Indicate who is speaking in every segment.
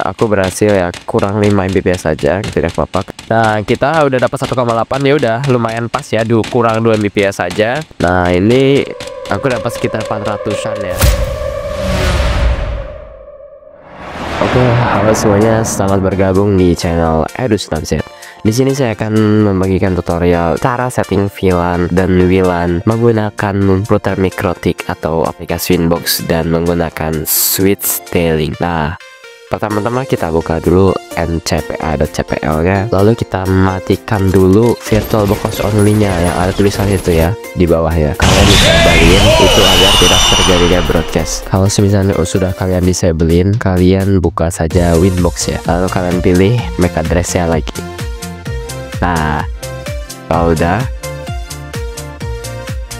Speaker 1: aku berhasil ya, kurang 5 Mbps saja, tidak apa-apa. Nah, kita udah dapat 1,8 ya, udah lumayan pas ya, kurang 2 Mbps saja. Nah, ini aku dapat sekitar 400-an ya. Oke, halo semuanya, selamat bergabung di channel Edusnamset. Di sini saya akan membagikan tutorial cara setting VLAN dan WLAN menggunakan router Mikrotik atau aplikasi Winbox dan menggunakan switch tailing. Nah, pertama-tama kita buka dulu ncpa.cpl nya, lalu kita matikan dulu VirtualBox only-nya yang ada tulisan itu ya di bawah ya. Kalian disablein itu agar tidak terjadinya broadcast. Kalau misalnya sudah kalian disablein, kalian buka saja Winbox ya, lalu kalian pilih MAC address-nya lagi. Nah, kalau udah,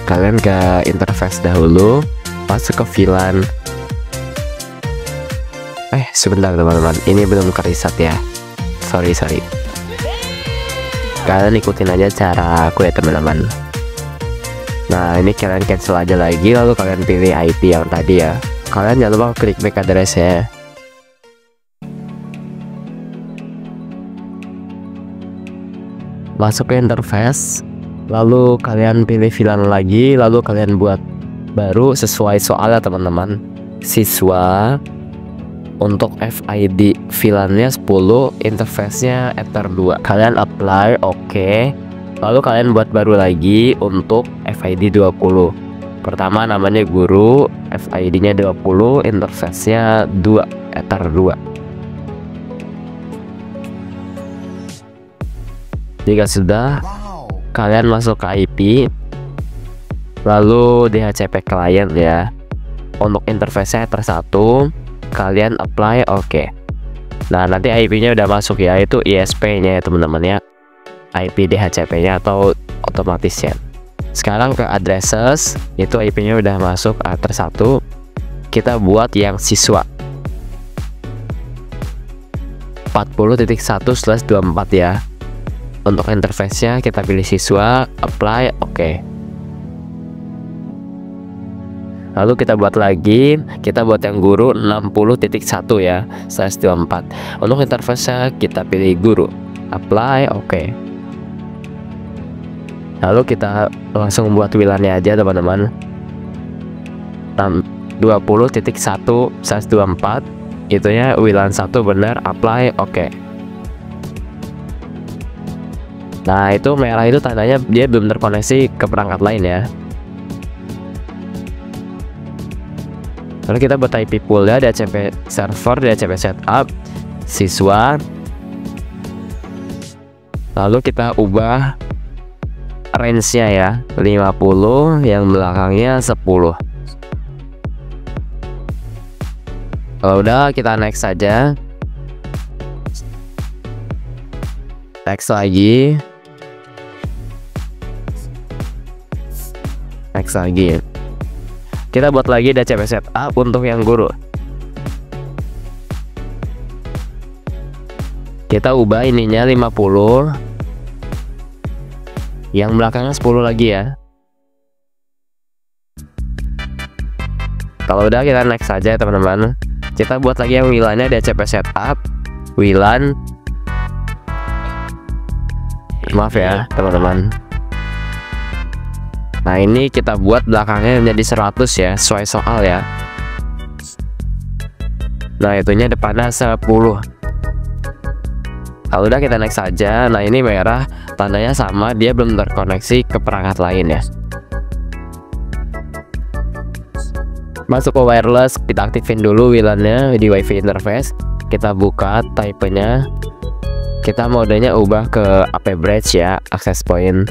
Speaker 1: kalian ke interface dahulu, masuk ke VLAN. Sebentar teman-teman, ini belum kereset ya. Sorry. Kalian ikutin aja cara aku ya teman-teman. Nah, ini kalian cancel aja lagi, lalu kalian pilih IP yang tadi ya. Kalian jangan lupa klik MAC address ya. Masuk ke interface, lalu kalian pilih VLAN lagi, lalu kalian buat baru sesuai soalnya teman-teman. Siswa untuk FID VLAN-nya 10, interface-nya Ether 2. Kalian apply, oke. Lalu kalian buat baru lagi untuk FID 20. Pertama namanya guru, FID-nya 20, interface-nya 2, Ether 2. Jika sudah, kalian masuk ke IP, lalu DHCP client ya. Untuk interface-nya Ether 1, kalian apply, oke. Nah, nanti IP-nya udah masuk ya, itu ISP-nya ya teman-teman ya, IP DHCP-nya atau otomatis ya. Sekarang ke addresses, itu IP-nya udah masuk Ether 1. Kita buat yang siswa 40.1/24 ya. Untuk interface-nya kita pilih siswa, apply, oke. Lalu kita buat lagi, kita buat yang guru 60.1 ya, /24. Untuk interface-nya kita pilih guru, apply, oke. Lalu kita langsung buat WLAN-nya aja teman-teman. 20.1/24, itunya WLAN 1 benar, apply, oke. Nah, itu merah itu tandanya dia belum terkoneksi ke perangkat lain ya. Lalu kita buat IP pool ya, DHCP server, DHCP setup, siswa. Lalu kita ubah range-nya ya, 50, yang belakangnya 10. Kalau udah, kita next saja. Next lagi. Next lagi. Kita buat lagi DHCP setup untuk yang guru. Kita ubah ininya 50, yang belakangnya 10 lagi ya. Kalau udah, kita next saja teman-teman. Kita buat lagi yang WLAN-nya DHCP setup, WLAN. Maaf ya teman-teman. Nah, ini kita buat belakangnya menjadi 100 ya, sesuai soal ya. Nah, itunya depannya 10. Kalau udah, kita next saja. Nah, ini merah tandanya sama, dia belum terkoneksi ke perangkat lain ya. Masuk ke wireless, kita aktifin dulu WLAN-nya di WiFi interface. Kita buka type-nya. Kita modenya ubah ke AP bridge ya, access point.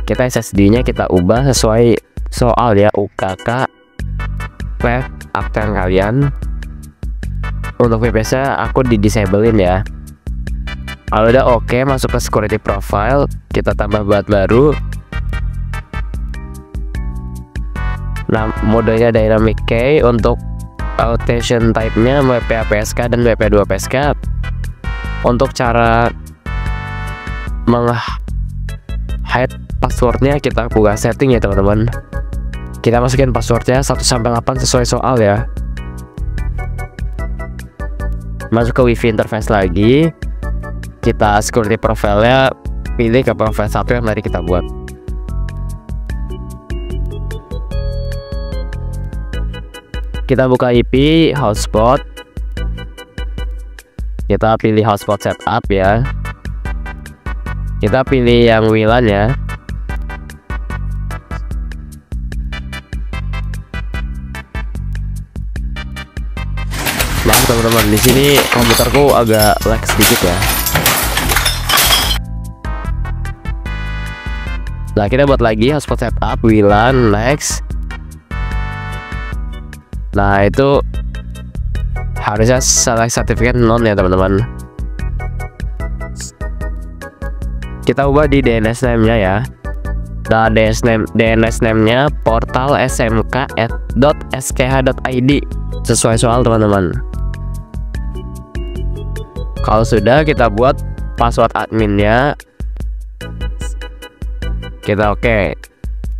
Speaker 1: Kita SSD-nya kita ubah sesuai soal ya, UKK web akten kalian. Untuk VPS-nya aku di disablein ya. Kalau udah oke, masuk ke security profile, kita tambah buat baru. Nah, modenya dynamic key. Untuk authentication type-nya WP APSK dan WP2 PSK. Untuk cara meng-hide passwordnya, kita buka setting ya teman-teman. Kita masukin passwordnya 1 sampai 8 sesuai soal ya. Masuk ke wifi interface lagi, kita security profile-nya pilih ke profile 1 yang tadi kita buat. Kita buka IP hotspot, kita pilih hotspot setup ya, kita pilih yang WLAN ya. Nah teman-teman, di sini komputerku agak lag sedikit ya. Nah kita buat lagi hotspot setup WLAN next. Nah itu harusnya select certificate non ya teman-teman. Kita ubah di DNS name-nya ya. Nah DNS name-nya portal smk@skh.id sesuai soal teman-teman. Kalau sudah, kita buat password adminnya. Kita oke.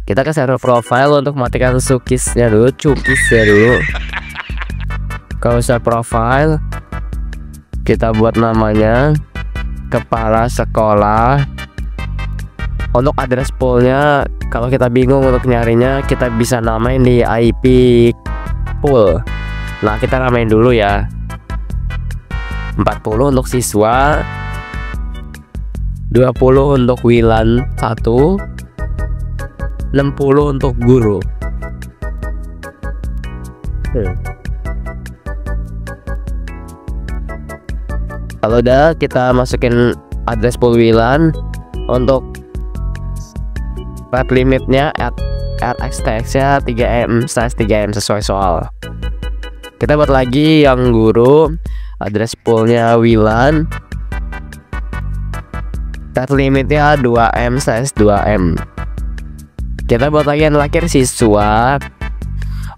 Speaker 1: Kita ke server profile untuk matikan cookies-nya dulu, Kalau server profile, kita buat namanya kepala sekolah. Untuk address pool-nya, kalau kita bingung untuk nyarinya, kita bisa namain di IP pool. Nah kita namain dulu ya. 40 untuk siswa, 20 untuk WLAN 1, 60 untuk guru. Kalau udah, kita masukin address pool WLAN. Untuk rate limitnya RxTX nya 3M/3M sesuai soal. Kita buat lagi yang guru, address poolnya WLAN, rate limitnya 2M/2M. Kita buat lagi yang terakhir siswa.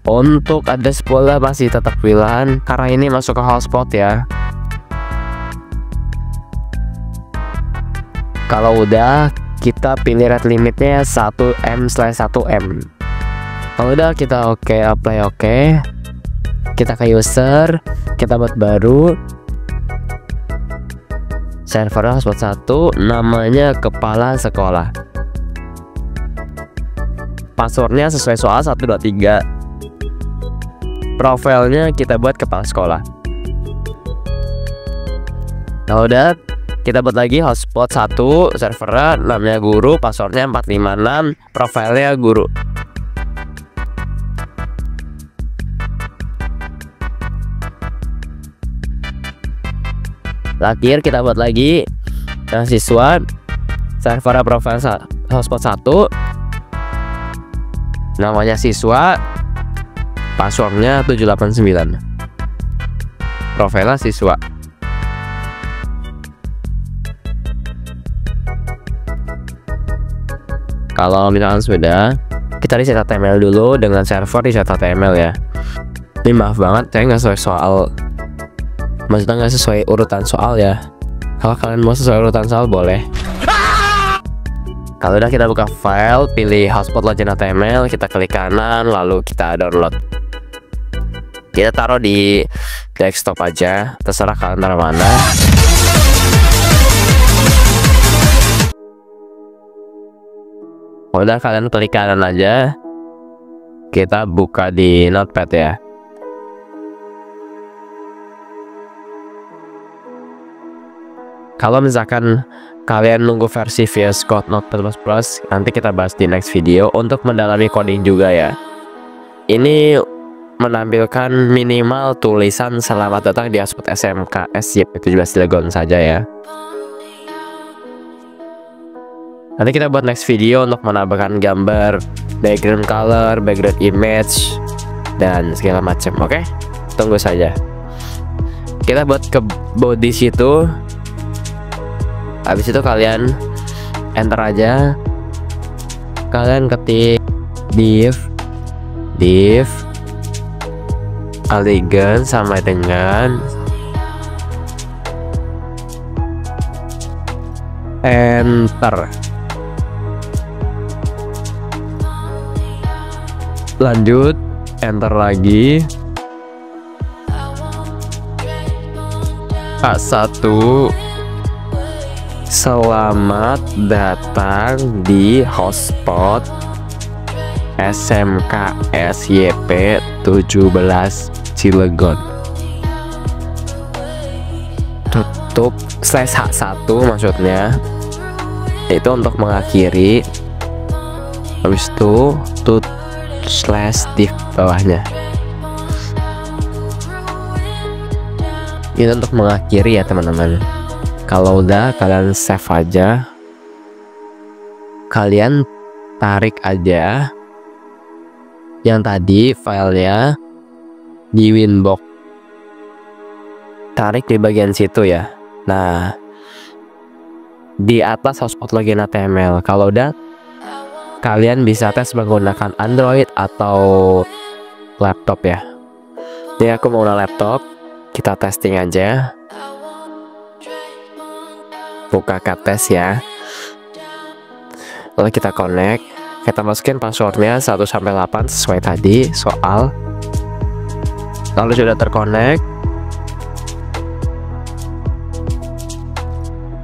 Speaker 1: Untuk address poolnya masih tetap WLAN karena ini masuk ke hotspot ya. Kalau udah, kita pilih rate limitnya 1M/1M. Kalau udah, kita oke, apply oke. Kita ke user, kita buat baru. Server hotspot 1, namanya kepala sekolah. Passwordnya sesuai soal 1, 2, 3. Profilnya kita buat kepala sekolah. Kalau udah, kita buat lagi hotspot 1, servernya namanya guru, passwordnya 456, profilnya guru. Terakhir kita buat lagi yang siswa, server profile hotspot 1, namanya siswa, passwordnya 789, profilnya siswa. Kalau misalkan sudah, kita reset HTML dulu dengan server reset HTML ya. Ini maaf banget, saya nggak sesuai soal. Maksudnya nggak sesuai urutan soal ya. Kalau kalian mau sesuai urutan soal boleh. Kalau udah, kita buka file, pilih hotspot login HTML, kita klik kanan, lalu kita download. Kita taruh di desktop aja, terserah kalian taruh mana. Udah, kalian klik kanan aja. Kita buka di Notepad ya. Kalau misalkan kalian nunggu versi VS Code Notepad++, nanti kita bahas di next video untuk mendalami coding juga ya. Ini menampilkan minimal tulisan selamat datang di hotspot SMK SYP17 Cilegon saja ya. Nanti kita buat next video untuk menambahkan gambar, background color, background image, dan segala macam. Oke, tunggu saja. Kita buat ke body situ. Habis itu kalian enter aja. Kalian ketik div elegant sama dengan enter. Lanjut, enter lagi. Kak 1, selamat datang di hotspot SMK SYP 17 Cilegon. Tutup /H1 maksudnya itu untuk mengakhiri, habis itu / di bawahnya itu untuk mengakhiri ya teman-teman. Kalau udah, kalian save aja, kalian tarik aja yang tadi filenya di Winbox, tarik di bagian situ ya. Nah, di atas hotspot login HTML. Kalau udah, kalian bisa tes menggunakan Android atau laptop ya. Ini aku menggunakan laptop, kita testing aja. Buka tes ya. Lalu kita connect, kita masukin passwordnya 1 sampai 8 sesuai tadi soal. Lalu sudah terkonek,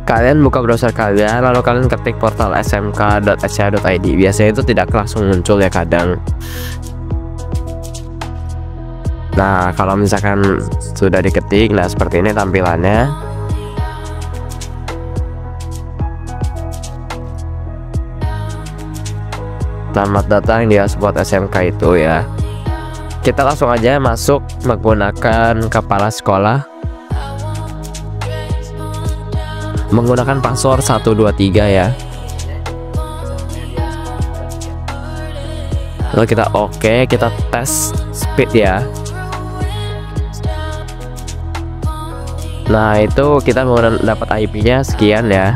Speaker 1: kalian buka browser kalian, lalu kalian ketik portal smk.sca.id. Biasanya itu tidak langsung muncul ya kadang. Nah, kalau misalkan sudah diketik, nah seperti ini tampilannya. Selamat datang di hotspot SMK itu ya. Kita langsung aja masuk menggunakan kepala sekolah, menggunakan password 123 ya. Lalu kita oke, kita tes speed ya. Nah, itu kita mau dapat IP-nya sekian ya.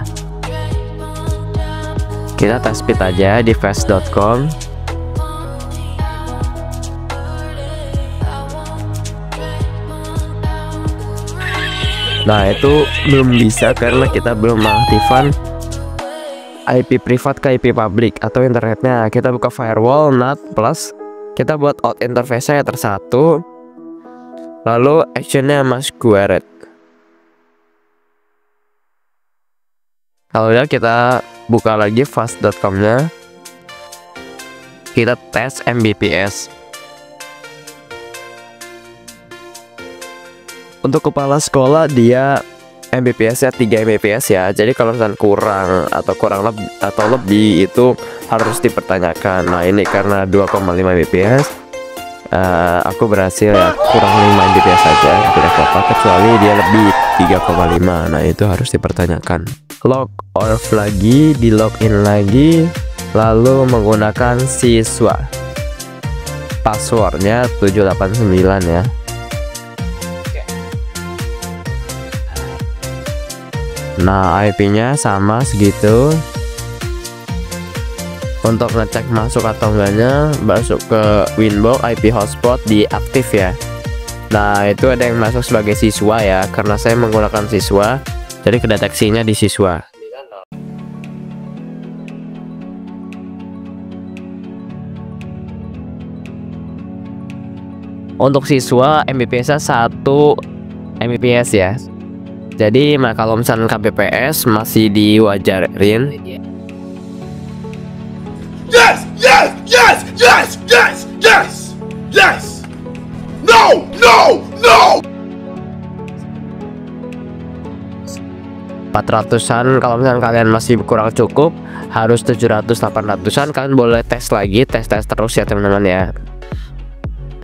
Speaker 1: Kita tes speed aja di fast.com. Nah, itu belum bisa karena kita belum mengaktifkan IP privat ke IP public atau internetnya. Kita buka firewall, NAT plus, kita buat out interface-nya tersatu, lalu actionnya must query. Kalau udah, kita buka lagi fast.com-nya, kita tes Mbps. Untuk kepala sekolah dia Mbps-nya 3 Mbps ya. Jadi kalau misalnya kurang atau lebih itu harus dipertanyakan. Nah, ini karena 2,5 Mbps, aku berhasil ya, kurang 5 Mbps saja, tidak apa-apa, kecuali dia lebih 3,5. Nah, itu harus dipertanyakan. Log off lagi, di login lagi, lalu menggunakan siswa, passwordnya 789 ya. Nah, IP-nya sama segitu. Untuk ngecek masuk atau enggaknya, masuk ke Winbox, IP hotspot di aktif ya. Nah, itu ada yang masuk sebagai siswa ya, karena saya menggunakan siswa, jadi kedeteksinya di siswa. Untuk siswa Mbps-nya 1 Mbps ya. Jadi kalau misalnya KBPS masih diwajarin.
Speaker 2: Yes, yes, yes, yes, yes, yes, yes. No, no, no.
Speaker 1: 400-an. Kalau misalnya kalian masih kurang cukup, harus 700-800-an, kalian boleh tes lagi, tes terus ya teman-teman ya.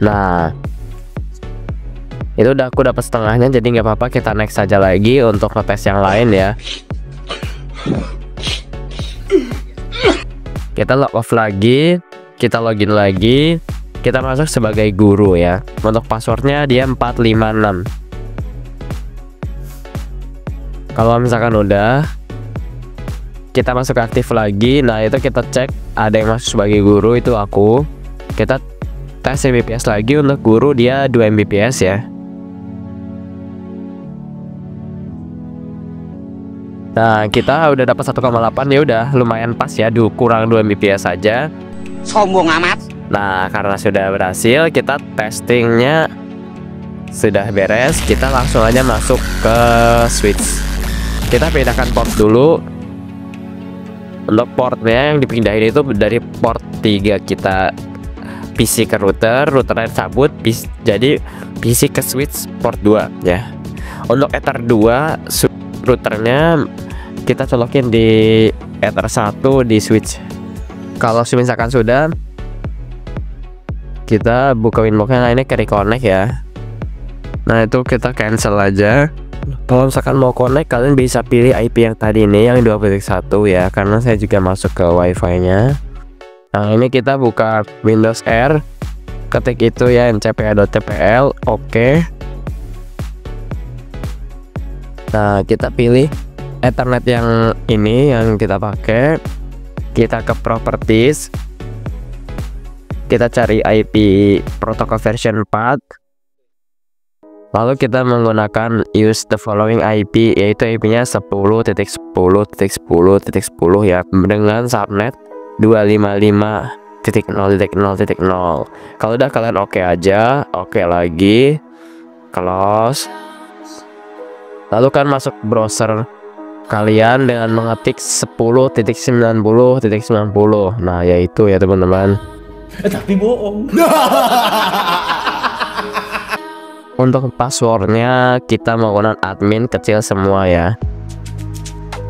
Speaker 1: Nah, itu udah aku dapat setengahnya, jadi nggak apa-apa, kita next saja lagi untuk ngetes yang lain ya. Kita log off lagi, kita login lagi, kita masuk sebagai guru ya. Untuk passwordnya dia 456. Kalau misalkan udah, kita masuk aktif lagi. Nah, itu kita cek ada yang masuk sebagai guru, itu aku. Kita tes Mbps lagi, untuk guru dia 2 Mbps ya. Nah, kita udah dapat 1,8 ya, udah lumayan pas ya, kurang 2 Mbps saja.
Speaker 3: Sombong amat.
Speaker 1: Nah, karena sudah berhasil, kita testingnya sudah beres, kita langsung aja masuk ke switch. Kita pindahkan port dulu. Untuk portnya yang dipindahin itu dari port 3 kita PC ke router, routernya cabut, jadi PC ke switch port 2 ya. Untuk Ether 2 routernya kita colokin di Ether 1 di switch. Kalau misalkan sudah, kita buka Winbox-nya. Nah, ini ke reconnect ya. Nah, itu kita cancel aja. Kalau misalkan mau connect, kalian bisa pilih IP yang tadi ini, yang 2.1 ya, karena saya juga masuk ke wifi-nya. Nah, ini kita buka Windows R, ketik itu ya, ncpa.tpl, oke. Nah, kita pilih Ethernet yang ini yang kita pakai. Kita ke properties, kita cari IP protocol version 4, lalu kita menggunakan use the following IP, yaitu IP-nya 10.10.10.10 ya, dengan subnet 255.0.0.0. Kalau udah kalian oke aja, oke lagi, close. Lalu kan masuk browser kalian dengan mengetik 10.90.90. Nah, yaitu ya teman-teman.
Speaker 2: Tapi bohong.
Speaker 1: Untuk passwordnya kita menggunakan admin kecil semua ya.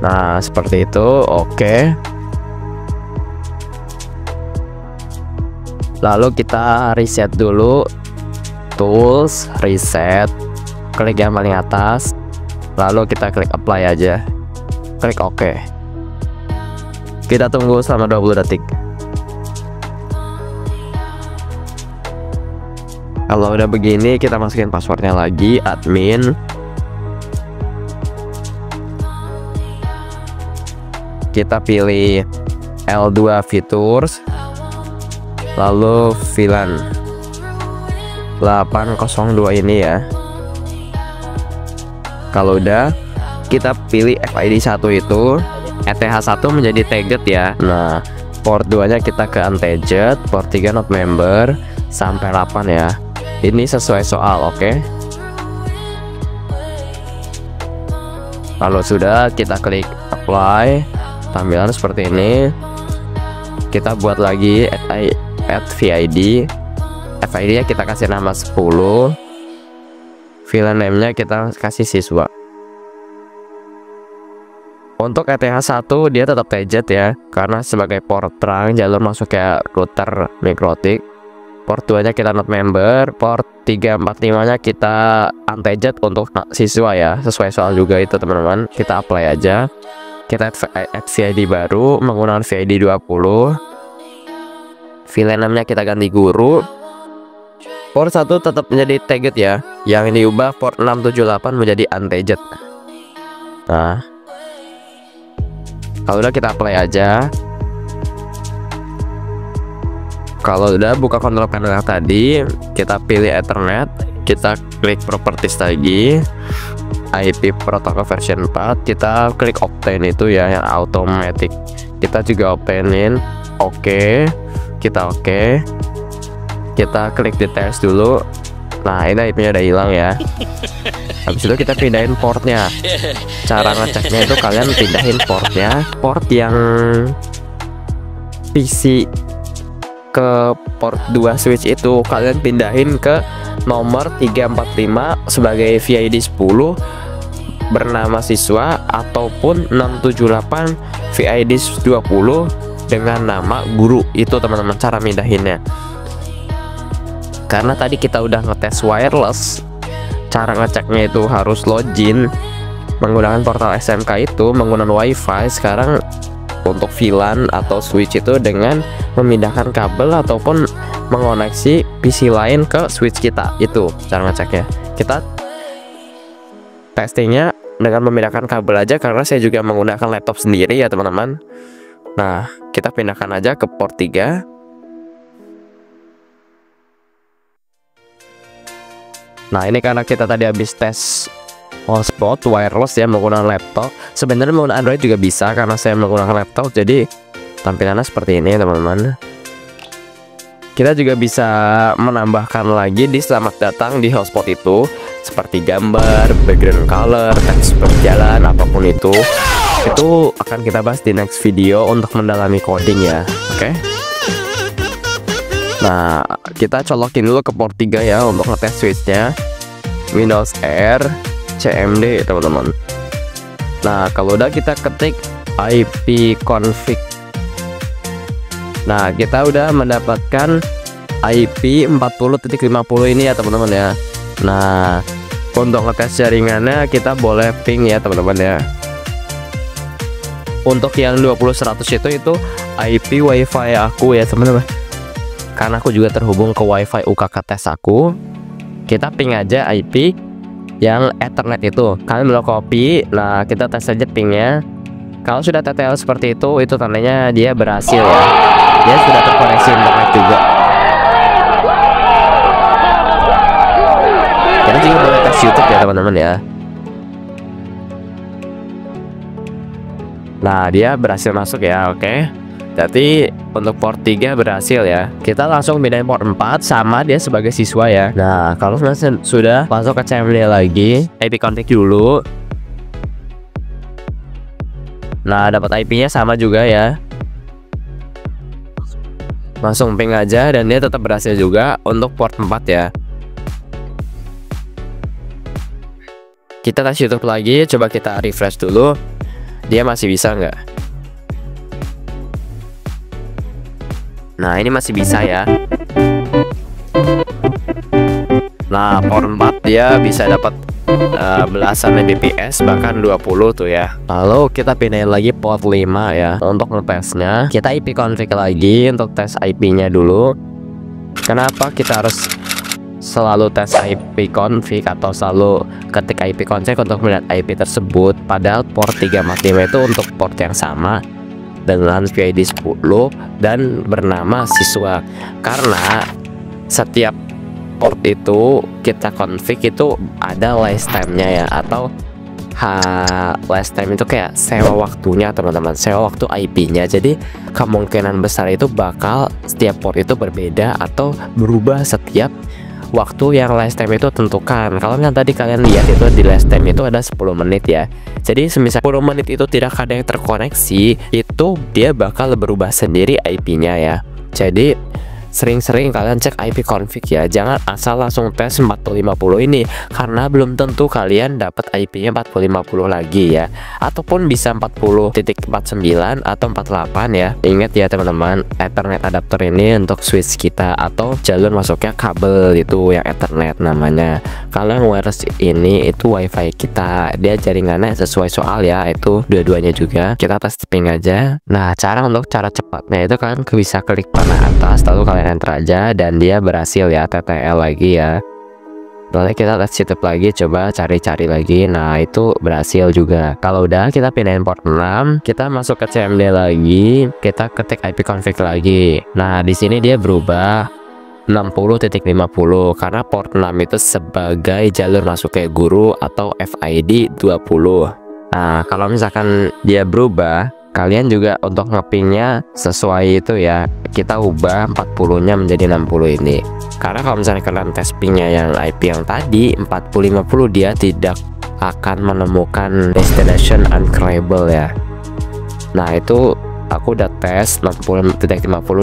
Speaker 1: Nah, seperti itu. Oke. Lalu kita reset dulu. Tools, reset. Klik yang paling atas. Lalu kita klik apply aja. Klik OK. Kita tunggu selama 20 detik. Kalau udah begini, kita masukin passwordnya lagi, admin. Kita pilih L2 features, lalu VLAN 802 ini ya. Kalau udah, kita pilih FID 1 itu, ETH1 menjadi tagged ya. Nah, port 2 nya kita ke untagged, port 3 not member, sampai 8 ya. Ini sesuai soal, oke. Kalau sudah, kita klik apply. Tampilan seperti ini. Kita buat lagi add VID. FID nya kita kasih nama 10. VLAN name-nya kita kasih siswa. Untuk ETH1 dia tetap tagged ya, karena sebagai port terang jalur masuk ke router mikrotik. Port 2 nya kita not member, port 345 nya kita untagged untuk siswa ya, sesuai soal juga itu teman-teman. Kita apply aja. Kita add VID baru menggunakan VID 20. VLAN name-nya kita ganti guru. Port 1 tetap menjadi tagged ya, yang diubah port 678 menjadi untagged. Nah, kalau udah kita apply aja. Kalau udah buka control panel yang tadi, kita pilih Ethernet, kita klik properties lagi, IP protocol version 4, kita klik obtain itu ya, yang automatic. Kita juga obtainin, oke. Kita oke. Kita klik details dulu. Nah, ini IP-nya udah hilang ya. Habis itu kita pindahin portnya. Cara ngeceknya itu kalian pindahin portnya, port yang PC ke port 2 switch itu kalian pindahin ke nomor 345 sebagai VID 10 bernama siswa, ataupun 678 VID 20 dengan nama guru. Itu teman-teman cara pindahinnya. Karena tadi kita udah ngetes wireless, cara ngeceknya itu harus login menggunakan portal SMK itu menggunakan wifi. Sekarang untuk VLAN atau switch itu dengan memindahkan kabel ataupun mengoneksi PC lain ke switch kita. Itu cara ngeceknya. Kita testingnya dengan memindahkan kabel aja, karena saya juga menggunakan laptop sendiri ya teman-teman. Nah, kita pindahkan aja ke port 3. Nah, ini karena kita tadi habis tes hotspot wireless ya menggunakan laptop. Sebenarnya menggunakan Android juga bisa, karena saya menggunakan laptop, jadi tampilannya seperti ini teman-teman. Kita juga bisa menambahkan lagi di selamat datang di hotspot itu seperti gambar, background color, teks berjalan, apapun itu akan kita bahas di next video untuk mendalami coding ya. Oke. Nah, kita colokin dulu ke port 3 ya untuk ngetes switchnya. Windows R CMD teman-teman. Nah, kalau udah kita ketik IP config. Nah, kita udah mendapatkan IP 40.50 ini ya teman-teman ya. Nah, untuk ngetes jaringannya kita boleh ping ya teman-teman ya. Untuk yang 20.100 itu IP WiFi aku ya teman-teman. Karena aku juga terhubung ke WiFi UKK tes aku. Kita ping aja IP yang Ethernet itu. Kalian mau copy. Nah, kita tes aja pingnya. Kalau sudah TTL seperti itu tandanya dia berhasil ya. Dia sudah terkoneksi internet juga. Kita juga boleh tes YouTube ya teman-teman ya. Nah, dia berhasil masuk ya. Oke. Jadi untuk port 3 berhasil ya. Kita langsung pindahin port 4 sama dia sebagai siswa ya. Nah, kalau sudah masuk ke CMD lagi, IP config dulu. Nah, dapat IP-nya sama juga ya. Langsung ping aja dan dia tetap berhasil juga untuk port 4 ya. Kita tes YouTube lagi, coba kita refresh dulu. Dia masih bisa nggak? Nah, ini masih bisa ya. Nah, port 4 dia bisa dapat belasan Mbps bahkan 20 tuh ya. Lalu kita pindahin lagi port 5 ya. Untuk ngetesnya kita IP config lagi untuk tes IP-nya dulu. Kenapa kita harus selalu tes IP config atau selalu ketik IP config untuk melihat IP tersebut, padahal port 345 itu untuk port yang sama dengan PID 10 dan bernama siswa. Karena setiap port itu kita config itu ada lifetime-nya ya, atau lifetime itu kayak sewa waktunya teman-teman, sewa waktu IP-nya. Jadi kemungkinan besar itu bakal setiap port itu berbeda atau berubah setiap waktu yang lifetime itu tentukan. Kalau yang tadi kalian lihat itu di lifetime itu ada 10 menit ya. Jadi semisal 10 menit itu tidak ada yang terkoneksi, itu dia bakal berubah sendiri IP-nya ya. Jadi sering-sering kalian cek IP config ya. Jangan asal langsung tes 4050 ini, karena belum tentu kalian dapat IP-nya 4050 lagi ya. Ataupun bisa 40.49 atau 48 ya. Ingat ya teman-teman, Ethernet adapter ini untuk switch kita atau jalur masuknya kabel itu yang Ethernet namanya. Kalau wireless ini itu WiFi kita, dia jaringannya sesuai soal ya, itu dua-duanya juga. Kita tes ping aja. Nah, cara cepatnya itu kalian bisa klik panah atas lalu kalian enter aja dan dia berhasil ya, TTL lagi ya. Lalu kita tes YouTube lagi, coba cari-cari lagi. Nah, itu berhasil juga. Kalau udah kita pindahin port 6, kita masuk ke CMD lagi, kita ketik IP config lagi. Nah, di sini dia berubah 60.50 karena port 6 itu sebagai jalur masuk ke guru atau FID 20. Nah, kalau misalkan dia berubah, kalian juga untuk ngepingnya sesuai itu ya, kita ubah 40 nya menjadi 60 ini. Karena kalau misalnya kalian tes pingnya yang IP yang tadi 4050, dia tidak akan menemukan destination uncreable ya. Nah, itu aku udah tes 60.50,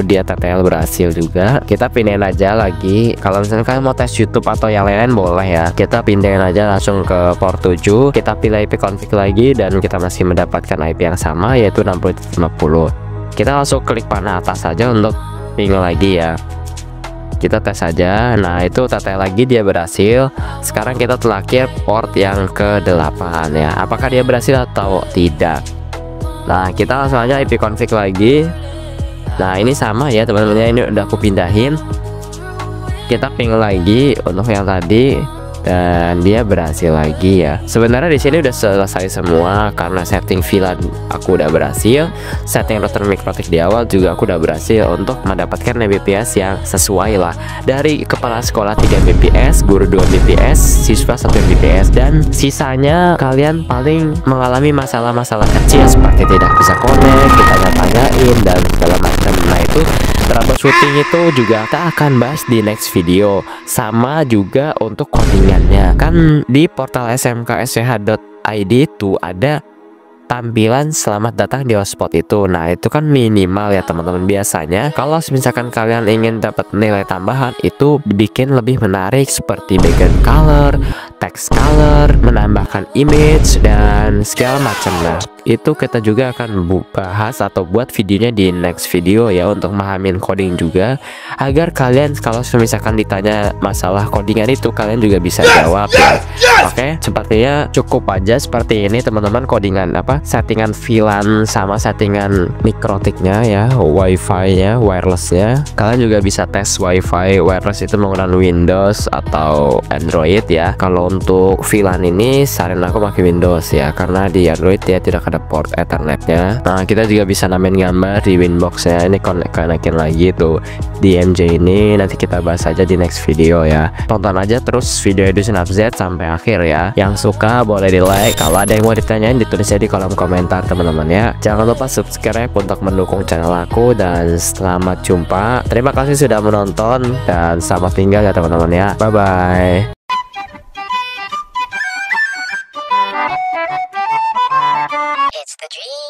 Speaker 1: dia TTL berhasil juga. Kita pindahin aja lagi. Kalau misalnya kalian mau tes YouTube atau yang lain-lain boleh ya. Kita pindahin aja langsung ke port 7. Kita pilih IP config lagi dan kita masih mendapatkan IP yang sama yaitu 60.50. Kita langsung klik panah atas saja untuk ping lagi ya. Kita tes aja. Nah, itu TTL lagi, dia berhasil. Sekarang kita terakhir port yang ke-8 ya. Apakah dia berhasil atau tidak? Nah, kita langsung aja IP config lagi. Nah, ini sama ya teman-teman, ini udah aku pindahin. Kita ping lagi untuk yang tadi. dan dia berhasil lagi ya. Sebenarnya di sini udah selesai semua karena setting VLAN aku udah berhasil, setting router mikrotik di awal juga aku udah berhasil untuk mendapatkan Mbps yang sesuai lah. Dari kepala sekolah 3 Mbps, guru 2 Mbps, siswa 1 Mbps, dan sisanya kalian paling mengalami masalah-masalah kecil seperti tidak bisa connect, kita tanyain dan segala macam. Nah itu troubleshooting itu juga kita akan bahas di next video. Sama juga untuk codingannya. Kan di portal smksh.id itu ada tampilan selamat datang di hotspot itu. Nah itu kan minimal ya teman-teman. Biasanya kalau misalkan kalian ingin dapat nilai tambahan itu dibikin lebih menarik seperti background color, text color, menambahkan image dan segala macam. Nah itu kita juga akan bahas atau buat videonya di next video ya, untuk memahamin coding juga, agar kalian kalau misalkan ditanya masalah codingan itu kalian juga bisa jawab ya. Oke, sepertinya cukup aja seperti ini teman-teman, codingan settingan VLAN sama settingan mikrotiknya ya, wifi nya, wirelessnya. Kalian juga bisa tes wifi wireless itu menggunakan Windows atau Android ya. Kalau untuk VLAN ini saran aku pakai Windows ya, karena di Android ya tidak ada port Ethernetnya. Nah kita juga bisa namain gambar di Winboxnya, ini konekin lagi tuh di MJ ini. Nanti kita bahas aja di next video ya. Tonton aja terus video Edusn Update sampai akhir ya. Yang suka boleh di like, kalau ada yang mau ditanyain ditulis aja di kolom komentar teman-teman ya. Jangan lupa subscribe untuk mendukung channel aku, dan selamat jumpa. Terima kasih sudah menonton dan selamat tinggal ya teman-teman ya. Bye bye.
Speaker 3: It's the dream.